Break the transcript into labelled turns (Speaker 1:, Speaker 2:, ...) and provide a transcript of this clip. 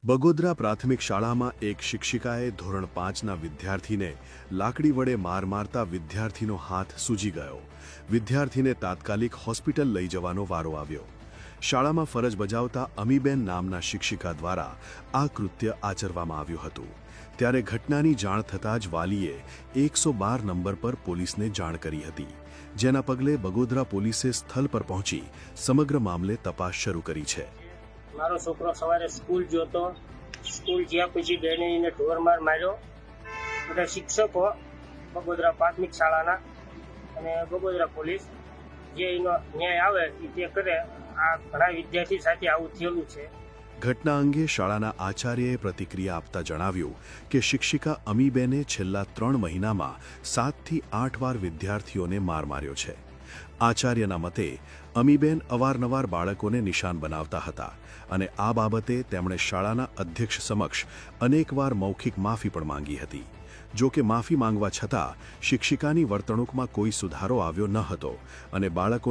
Speaker 1: બગોદરા પ્રાથમિક શાળામાં એક શિક્ષિકાએ ધોરણ 5ના વિદ્યાર્થીને લાકડી વડે માર મારતા વિદ્યાર્થીનો હાથ સૂજી ગયો। વિદ્યાર્થીને તાત્કાલિક હોસ્પિટલ લઈ જવાનો વારો આવ્યો। શાળામાં ફરજ બજાવતા અમીબેન નામના શિક્ષિકા દ્વારા આ કૃત્ય આચરવામાં આવ્યું હતું। ત્યારે ઘટનાની જાણ થતાં જ વાલીએ 112 નંબર પર પોલીસને જાણ કરી હતી, જેના પગલે બગોદરા પોલીસે સ્થળ પર પહોંચી સમગ્ર મામલે તપાસ શરૂ કરી છે।
Speaker 2: મારો છોકરો સવારે સ્કૂલ જોતો, સ્કૂલ જ્યાં પછી બેનીને ઢોરમાર માર્યો। બધા શિક્ષકો બગોદરા પ્રાથમિક શાળાના અને બગોદરા પોલીસ જે એનો ન્યાય આવે તે કરે। આ ઘણા વિદ્યાર્થી સાથે આવું થયેલું છે।
Speaker 1: ઘટના અંગે શાળાના આચાર્યએ પ્રતિક્રિયા આપતા જણાવ્યું કે શિક્ષિકા અમીબેને છેલ્લા 3 મહિનામાં 7 થી 8 વાર વિદ્યાર્થીઓને માર માર્યો છે। આચાર્યના મતે અમીબેન અવારનવાર બાળકોને નિશાન બનાવતા હતા અને આ બાબતે તેમણે શાળાના અધ્યક્ષ સમક્ષ અનેકવાર મૌખિક માફી પણ માંગી હતી। જો કે માફી માંગવા છતાં શિક્ષિકાની વર્તણૂકમાં કોઈ સુધારો આવ્યો ન હતો અને બાળકો